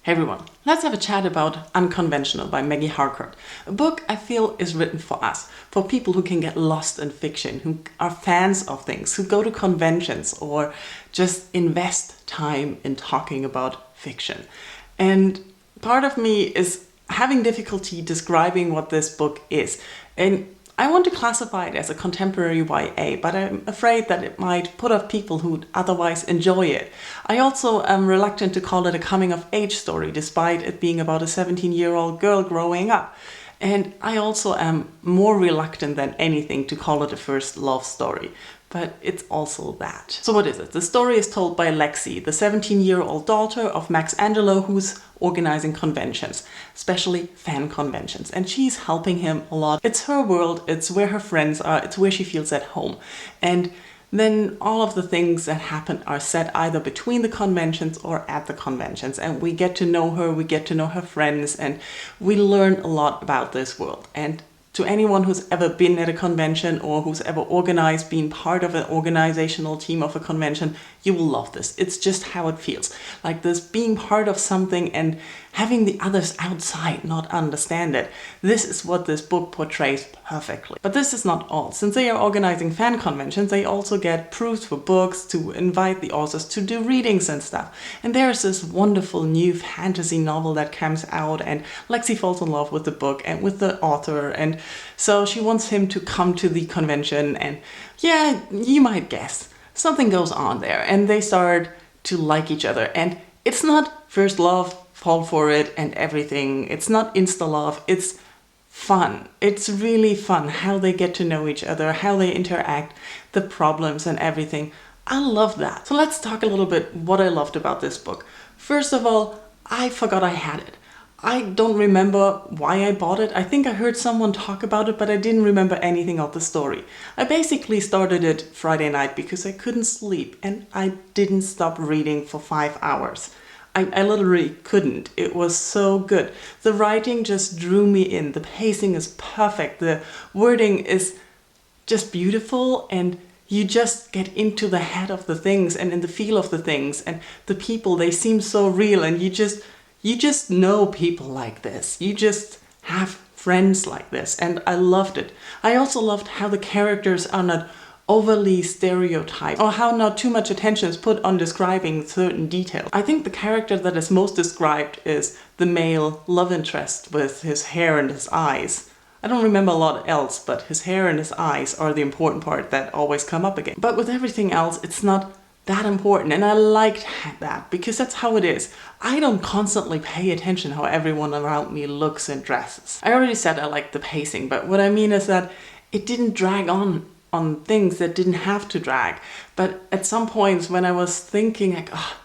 Hey everyone, let's have a chat about Unconventional by Maggie Harcourt. A book I feel is written for us, for people who can get lost in fiction, who are fans of things, who go to conventions or just invest time in talking about fiction. And part of me is having difficulty describing what this book is. And I want to classify it as a contemporary YA, but I'm afraid that it might put off people who would otherwise enjoy it. I also am reluctant to call it a coming-of-age story, despite it being about a 17-year-old girl growing up. And I also am more reluctant than anything to call it a first love story. But it's also that. So what is it? The story is told by Lexi, the 17-year-old daughter of Max Angelo, who's organizing conventions, especially fan conventions. And she's helping him a lot. It's her world, it's where her friends are, it's where she feels at home. And then all of the things that happen are set either between the conventions or at the conventions. And we get to know her, we get to know her friends, and we learn a lot about this world. And to anyone who's ever been at a convention or who's ever organized, been part of an organizational team of a convention, you will love this. It's just how it feels. Like this being part of something and having the others outside not understand it. This is what this book portrays perfectly. But this is not all. Since they are organizing fan conventions, they also get proofs for books to invite the authors to do readings and stuff. And there's this wonderful new fantasy novel that comes out, and Lexi falls in love with the book and with the author, and so she wants him to come to the convention, and yeah, you might guess, something goes on there, and they start to like each other. And it's not first love, fall for it and everything. It's not insta love, it's fun. It's really fun how they get to know each other, how they interact, the problems and everything. I love that. So let's talk a little bit what I loved about this book. First of all, I forgot I had it. I don't remember why I bought it. I think I heard someone talk about it, but I didn't remember anything of the story. I basically started it Friday night because I couldn't sleep, and I didn't stop reading for 5 hours. I literally couldn't. It was so good. The writing just drew me in. The pacing is perfect. The wording is just beautiful, and you just get into the head of the things and in the feel of the things, and the people, they seem so real, and you just know people like this. You just have friends like this, and I loved it. I also loved how the characters are not overly stereotyped, or how not too much attention is put on describing certain details. I think the character that is most described is the male love interest with his hair and his eyes. I don't remember a lot else, but his hair and his eyes are the important part that always come up again. But with everything else, it's not that important, and I liked that because that's how it is. I don't constantly pay attention how everyone around me looks and dresses. I already said I liked the pacing, but what I mean is that it didn't drag on things that didn't have to drag. But at some points when I was thinking like, oh,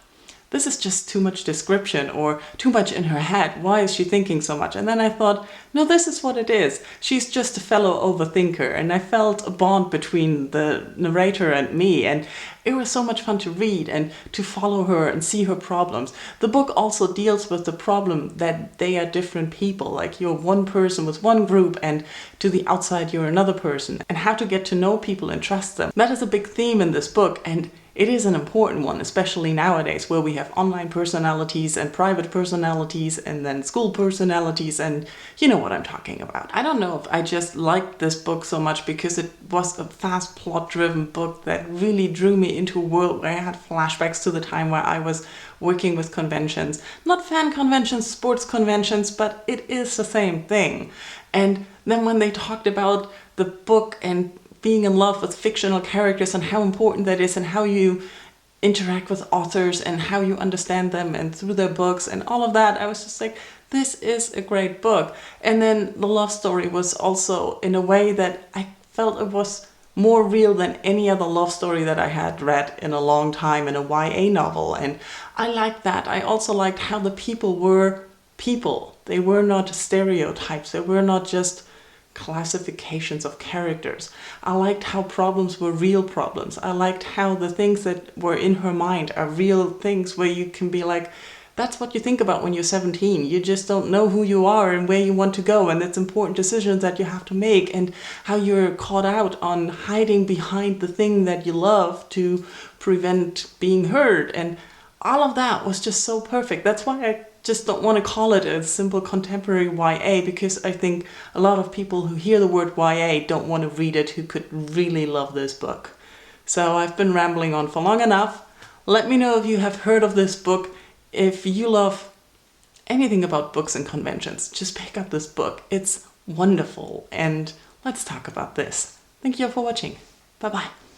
this is just too much description or too much in her head. Why is she thinking so much? And then I thought, no, this is what it is. She's just a fellow overthinker. And I felt a bond between the narrator and me. And it was so much fun to read and to follow her and see her problems. The book also deals with the problem that they are different people. Like you're one person with one group, and to the outside you're another person. And how to get to know people and trust them. That is a big theme in this book. And it is an important one, especially nowadays where we have online personalities and private personalities and then school personalities, and you know what I'm talking about. I don't know if I just liked this book so much because it was a fast plot-driven book that really drew me into a world where I had flashbacks to the time where I was working with conventions. Not fan conventions, sports conventions, but it is the same thing. And then when they talked about the book and being in love with fictional characters and how important that is, and how you interact with authors and how you understand them and through their books and all of that, I was just like, this is a great book. And then the love story was also in a way that I felt it was more real than any other love story that I had read in a long time in a YA novel. And I liked that. I also liked how the people were people. They were not stereotypes. They were not just classifications of characters. I liked how problems were real problems. I liked how the things that were in her mind are real things where you can be like, that's what you think about when you're 17. You just don't know who you are and where you want to go, and it's important decisions that you have to make, and how you're caught out on hiding behind the thing that you love to prevent being heard. And all of that was just so perfect. That's why I just don't want to call it a simple contemporary YA, because I think a lot of people who hear the word YA don't want to read it, who could really love this book. So I've been rambling on for long enough. Let me know if you have heard of this book. If you love anything about books and conventions, just pick up this book. It's wonderful, and let's talk about this. Thank you for watching. Bye bye.